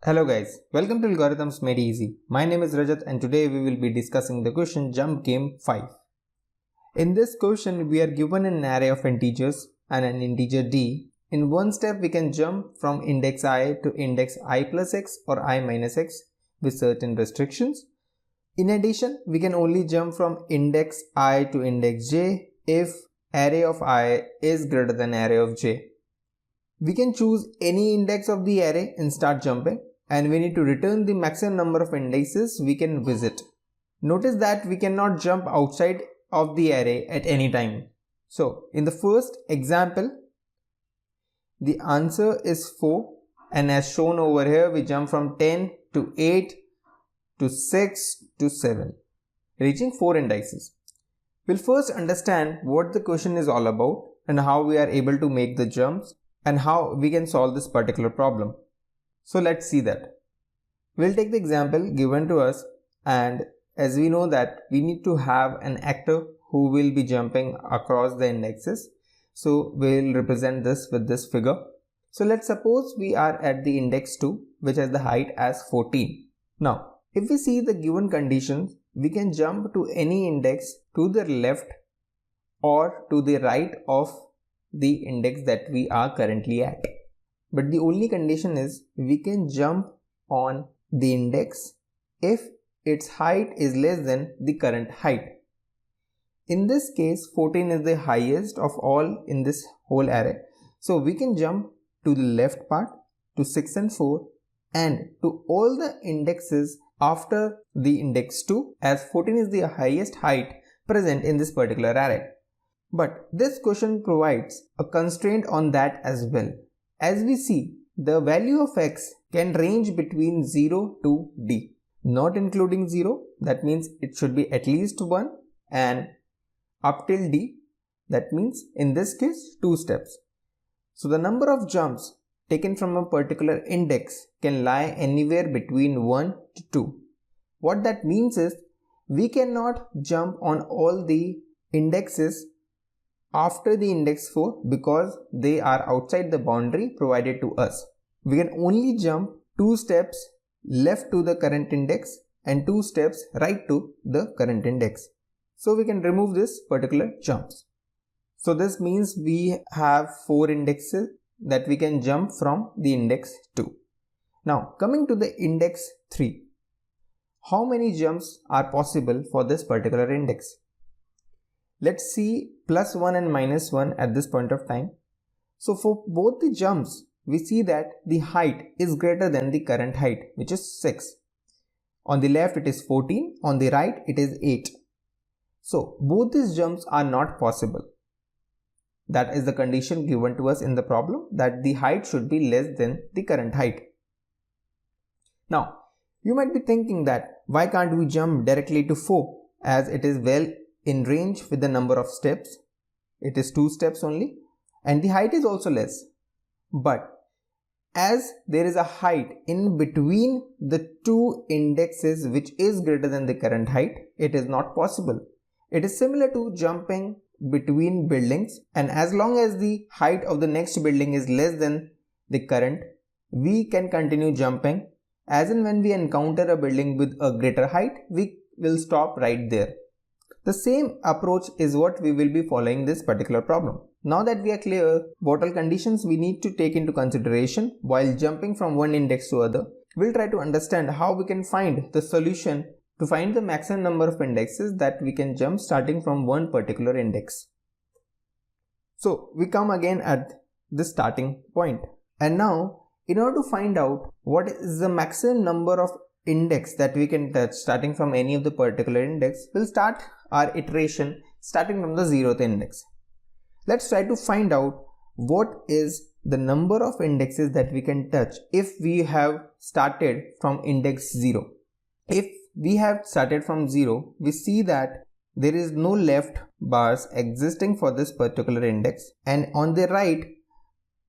Hello guys, welcome to Algorithms Made Easy. My name is Rajat and today we will be discussing the question Jump Game 5. In this question we are given an array of integers and an integer d. In one step we can jump from index I to index I plus x or I minus x with certain restrictions. In addition, we can only jump from index I to index j if array of I is greater than array of j. We can choose any index of the array and start jumping, and we need to return the maximum number of indices we can visit. Notice that we cannot jump outside of the array at any time. So in the first example, the answer is 4, and as shown over here we jump from 10 to 8 to 6 to 7, reaching 4 indices. We'll first understand what the question is all about and how we are able to make the jumps and how we can solve this particular problem. So let's see that. We'll take the example given to us, and as we know that we need to have an actor who will be jumping across the indexes. So we'll represent this with this figure. So let's suppose we are at the index 2, which has the height as 14. Now, if we see the given conditions, we can jump to any index to the left or to the right of the index that we are currently at. But the only condition is we can jump on the index if its height is less than the current height. In this case, 14 is the highest of all in this whole array. So we can jump to the left part, to 6 and 4, and to all the indexes after the index 2, as 14 is the highest height present in this particular array. But this question provides a constraint on that as well. As we see, the value of x can range between 0 to d, not including 0, that means it should be at least 1, and up till d, that means in this case 2 steps. So the number of jumps taken from a particular index can lie anywhere between 1 to 2. What that means is we cannot jump on all the indexes after the index 4 because they are outside the boundary provided to us. We can only jump 2 steps left to the current index and 2 steps right to the current index. So we can remove this particular jumps. So this means we have 4 indexes that we can jump from the index 2. Now coming to the index 3. How many jumps are possible for this particular index? Let's see plus 1 and minus 1 at this point of time. So for both the jumps, we see that the height is greater than the current height, which is 6. On the left it is 14, on the right it is 8. So both these jumps are not possible. That is the condition given to us in the problem, that the height should be less than the current height. Now, you might be thinking that why can't we jump directly to 4, as it is well in range with the number of steps. It is 2 steps only and the height is also less. But as there is a height in between the 2 indexes which is greater than the current height, it is not possible. It is similar to jumping between buildings, and as long as the height of the next building is less than the current, we can continue jumping. As in when we encounter a building with a greater height, we will stop right there. The same approach is what we will be following this particular problem. Now that we are clear what all conditions we need to take into consideration while jumping from one index to other, we'll try to understand how we can find the solution to find the maximum number of indexes that we can jump starting from one particular index. So we come again at the starting point, and now in order to find out what is the maximum number of index that we can touch starting from any of the particular index, we'll start our iteration starting from the 0th index. Let's try to find out what is the number of indexes that we can touch if we have started from index 0. If we have started from 0, we see that there is no left bars existing for this particular index, and on the right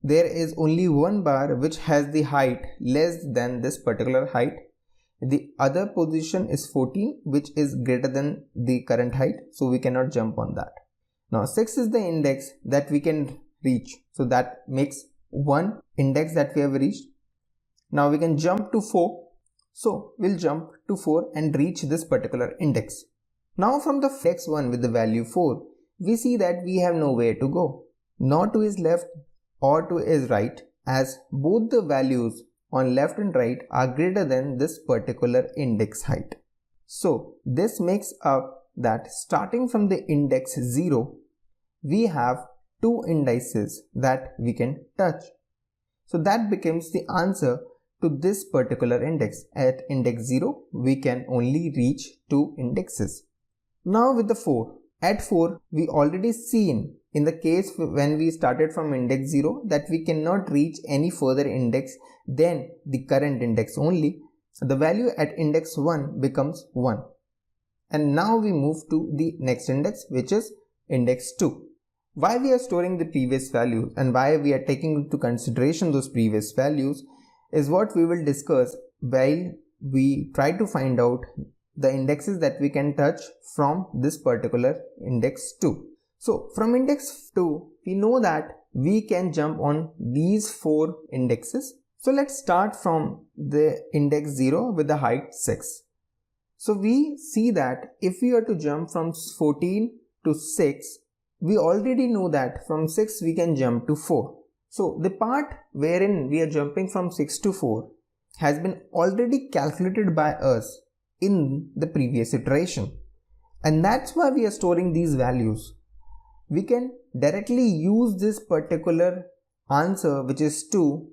there is only one bar which has the height less than this particular height. The other position is 14, which is greater than the current height, so we cannot jump on that. Now 6 is the index that we can reach, so that makes one index that we have reached. Now we can jump to 4. So we'll jump to 4 and reach this particular index. Now from the index 1 with the value 4, we see that we have nowhere to go. Not to his left or to his right, as both the values on left and right are greater than this particular index height. So this makes up that starting from the index 0, we have 2 indices that we can touch. So that becomes the answer to this particular index. At index 0, we can only reach 2 indexes. Now with the 4, at 4, we already seen in the case when we started from index 0 that we cannot reach any further index than the current index only. The value at index 1 becomes 1. And now we move to the next index, which is index 2. Why we are storing the previous values and why we are taking into consideration those previous values is what we will discuss while we try to find out the indexes that we can touch from this particular index 2. So from index 2, we know that we can jump on these 4 indexes. So let's start from the index 0 with the height 6. So we see that if we are to jump from 14 to 6, we already know that from 6 we can jump to 4. So the part wherein we are jumping from 6 to 4 has been already calculated by us in the previous iteration. And that's why we are storing these values. We can directly use this particular answer, which is 2.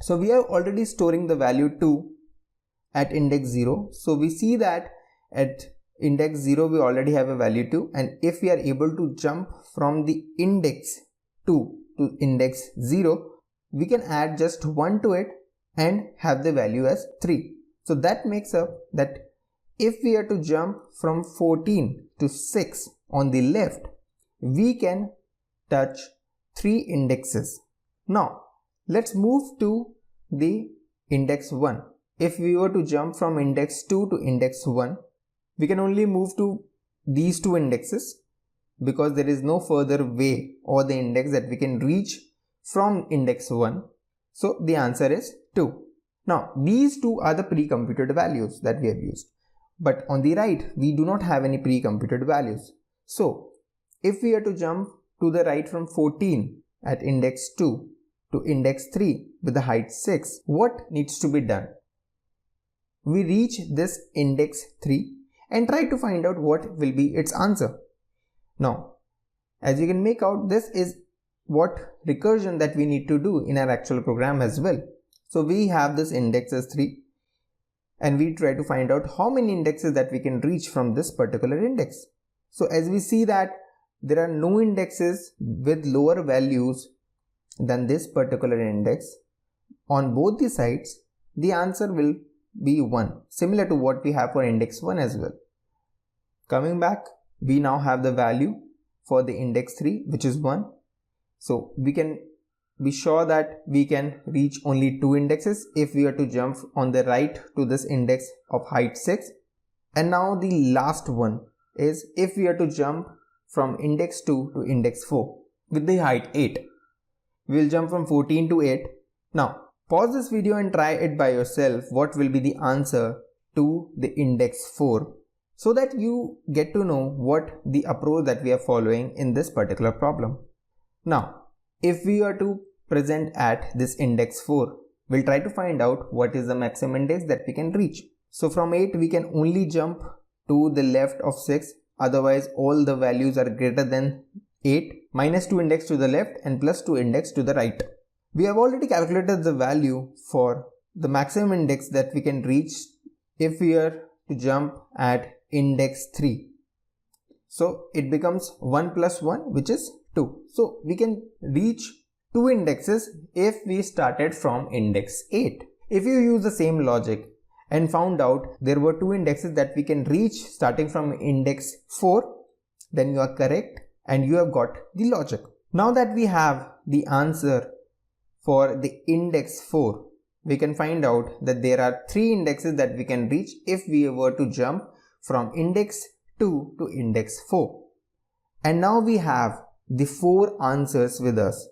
So we are already storing the value 2 at index 0. So we see that at index 0 we already have a value 2, and if we are able to jump from the index 2 to index 0, we can add just 1 to it and have the value as 3. So that makes up that if we are to jump from 14 to 6 on the left, we can touch 3 indexes. Now let's move to the index 1. If we were to jump from index 2 to index 1, we can only move to these 2 indexes because there is no further way or the index that we can reach from index 1. So the answer is 2. Now these 2 are the pre-computed values that we have used. But on the right, we do not have any pre-computed values. So if we are to jump to the right from 14 at index 2 to index 3 with the height 6, what needs to be done? We reach this index 3 and try to find out what will be its answer. Now, as you can make out, this is what recursion that we need to do in our actual program as well. So we have this index as 3 and we try to find out how many indexes that we can reach from this particular index. So as we see that there are no indexes with lower values than this particular index on both the sides, the answer will be 1, similar to what we have for index 1 as well. Coming back, we now have the value for the index 3, which is 1. So we can be sure that we can reach only 2 indexes if we are to jump on the right to this index of height 6. And now the last one is if we are to jump from index 2 to index 4 with the height 8. We will jump from 14 to 8. Now pause this video and try it by yourself what will be the answer to the index 4, so that you get to know what the approach that we are following in this particular problem. Now if we are to present at this index 4, we'll try to find out what is the maximum index that we can reach. So from 8 we can only jump to the left of 6, otherwise all the values are greater than 8, minus 2 index to the left and plus 2 index to the right. We have already calculated the value for the maximum index that we can reach if we are to jump at index 3. So it becomes 1 plus 1, which is 2. So we can reach 2 indexes if we started from index 8. If you use the same logic and found out there were 2 indexes that we can reach starting from index 4, then you are correct and you have got the logic. Now that we have the answer for the index 4, we can find out that there are 3 indexes that we can reach if we were to jump from index 2 to index 4. And now we have the 4 answers with us.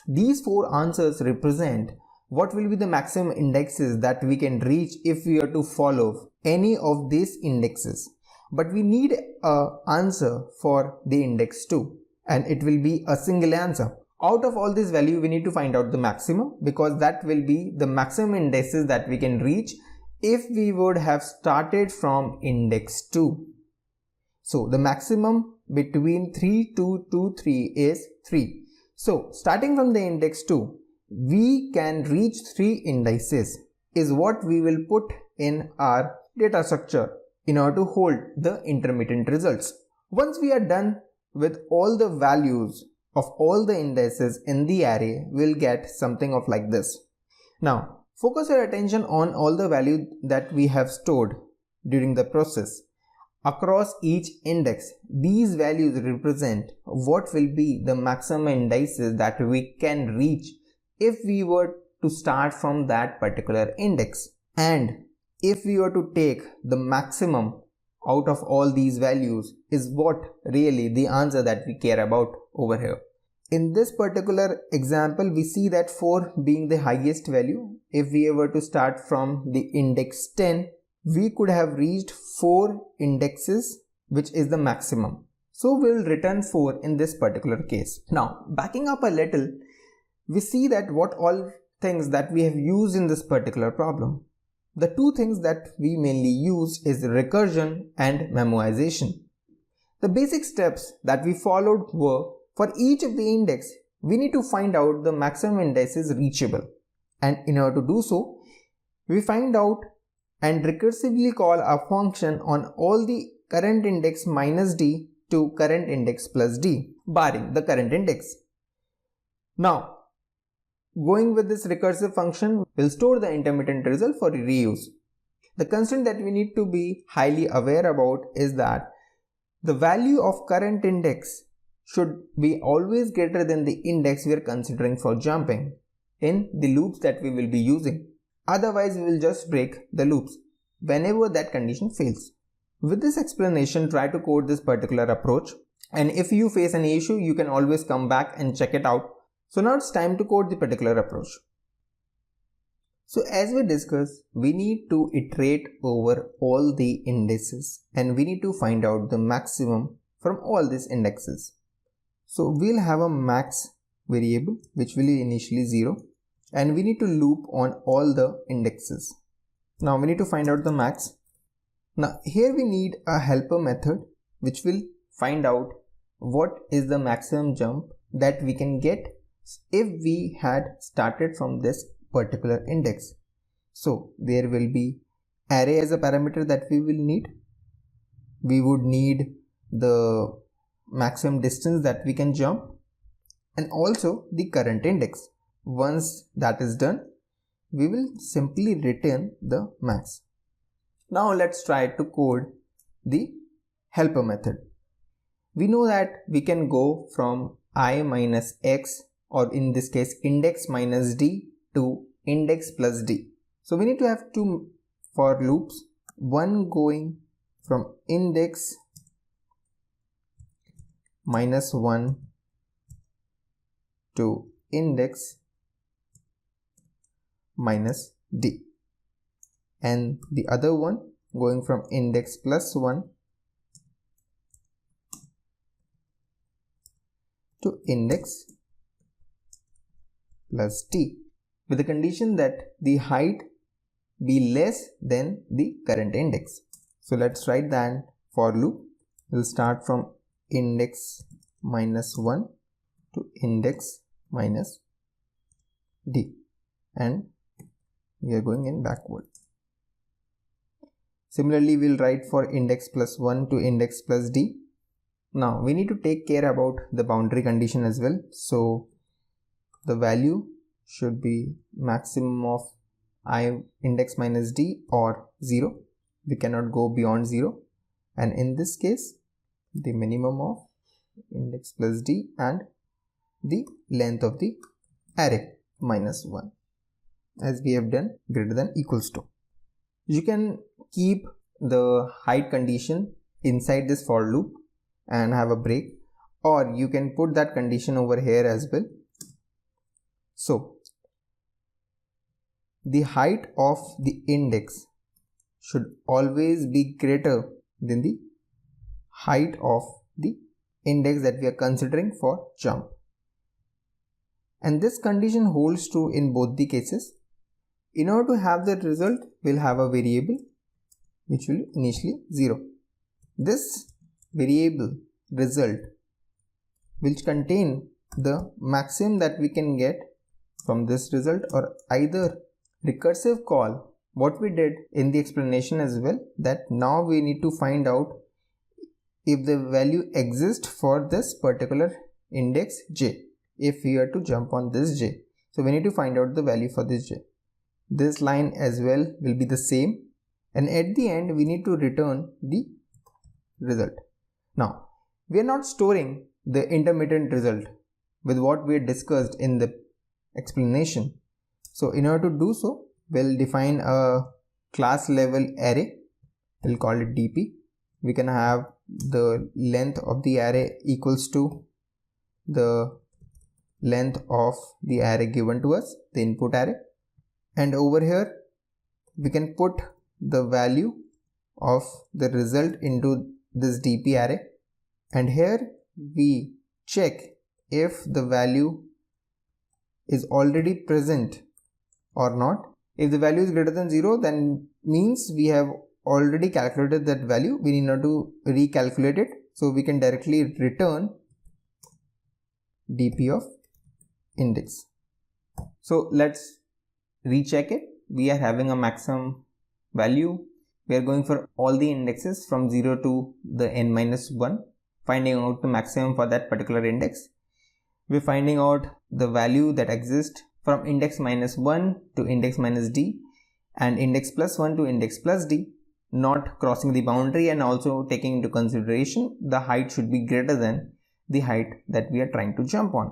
These 4 answers represent what will be the maximum indexes that we can reach if we are to follow any of these indexes. But we need an answer for the index 2, and it will be a single answer. Out of all this value, we need to find out the maximum, because that will be the maximum indices that we can reach if we would have started from index 2. So the maximum between 3 to 2, 3 is 3. So starting from the index 2, we can reach 3 indices is what we will put in our data structure in order to hold the intermittent results. Once we are done with all the values of all the indices in the array, we'll get something of like this. Now, focus your attention on all the value that we have stored during the process. Across each index, these values represent what will be the maximum indices that we can reach if we were to start from that particular index. And if we were to take the maximum out of all these values is what really the answer that we care about over here. In this particular example, we see that 4 being the highest value. If we were to start from the index 10, we could have reached 4 indexes, which is the maximum. So we'll return 4 in this particular case. Now, backing up a little, we see that what all things that we have used in this particular problem. The two things that we mainly use is recursion and memoization. The basic steps that we followed were, for each of the index, we need to find out the maximum indices reachable. And in order to do so, we find out and recursively call a function on all the current index minus d to current index plus d, barring the current index. Now, going with this recursive function, we'll store the intermittent result for reuse. The constraint that we need to be highly aware about is that the value of current index should be always greater than the index we are considering for jumping in the loops that we will be using. Otherwise, we will just break the loops whenever that condition fails. With this explanation, try to code this particular approach, and if you face any issue, you can always come back and check it out. So now it's time to code the particular approach. So as we discussed, we need to iterate over all the indices and we need to find out the maximum from all these indexes. So we'll have a max variable which will be initially 0, and we need to loop on all the indexes. Now we need to find out the max. Now here we need a helper method which will find out what is the maximum jump that we can get if we had started from this particular index. So there will be array as a parameter that we will need. We would need the maximum distance that we can jump and also the current index. Once that is done, we will simply return the max. Now let's try to code the helper method. We know that we can go from I minus x, or in this case index minus d, to index plus d. So we need to have two for loops, one going from index minus 1 to index minus d, and the other one going from index plus 1 to index plus d, with the condition that the height be less than the current index. So let's write that for loop. We'll start from index minus 1 to index minus d, and we are going in backward. Similarly, we'll write for index plus 1 to index plus d. Now we need to take care about the boundary condition as well. So the value should be maximum of I index minus d or 0. We cannot go beyond 0, and in this case the minimum of index plus d and the length of the array minus 1, as we have done greater than equals to. You can keep the height condition inside this for loop and have a break, or you can put that condition over here as well. So the height of the index should always be greater than the height of the index that we are considering for jump. And this condition holds true in both the cases. In order to have the result, we'll have a variable which will initially 0. This variable result will contain the maximum that we can get from this result, or either recursive call what we did in the explanation as well, that now we need to find out if the value exists for this particular index j, if we are to jump on this j. So we need to find out the value for this j. This line as well will be the same, and at the end we need to return the result. Now we are not storing the intermittent result with what we had discussed in the explanation. So in order to do so, we'll define a class level array. We'll call it dp. We can have the length of the array equals to the length of the array given to us, the input array, and over here we can put the value of the result into this dp array, and here we check if the value is already present or not. If the value is greater than 0, then means we have already calculated that value, we need not to recalculate it, so we can directly return dp of index. So let's recheck it. We are having a maximum value. We are going for all the indexes from 0 to the n-1, finding out the maximum for that particular index. We're finding out the value that exists from index -1 to index -d and index +1 to index +d, not crossing the boundary, and also taking into consideration the height should be greater than the height that we are trying to jump on.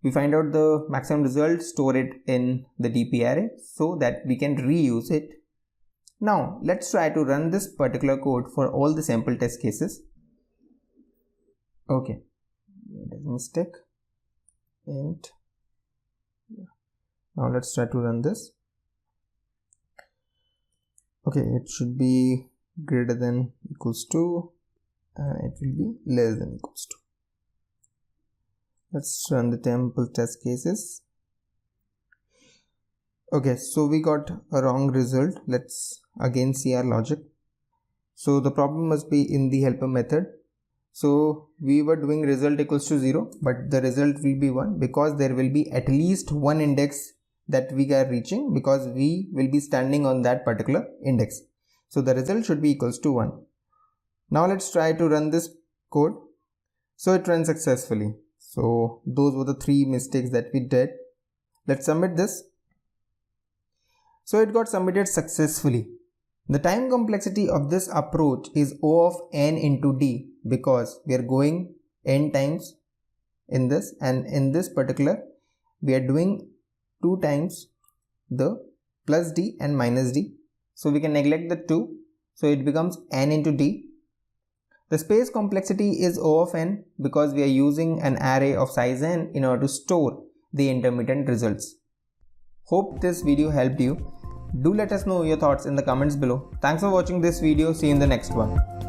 We find out the maximum result, store it in the dp array so that we can reuse it. Now let's try to run this particular code for all the sample test cases. Okay, there's a mistake. And now let's try to run this. Okay, it should be greater than equals to, and it will be less than equals to. Let's run the sample test cases. Okay, so we got a wrong result. Let's again see our logic. So the problem must be in the helper method. So we were doing result equals to 0, but the result will be 1 because there will be at least one index that we are reaching, because we will be standing on that particular index. So the result should be equals to 1. Now let's try to run this code. So it ran successfully. So those were the 3 mistakes that we did. Let's submit this. So it got submitted successfully. The time complexity of this approach is O of n into d, because we are going n times in this, and in this particular we are doing 2 times the plus d and minus d. So we can neglect the 2, so it becomes n into d. The space complexity is O of n because we are using an array of size n in order to store the intermittent results. Hope this video helped you. Do let us know your thoughts in the comments below. Thanks for watching this video. See you in the next one.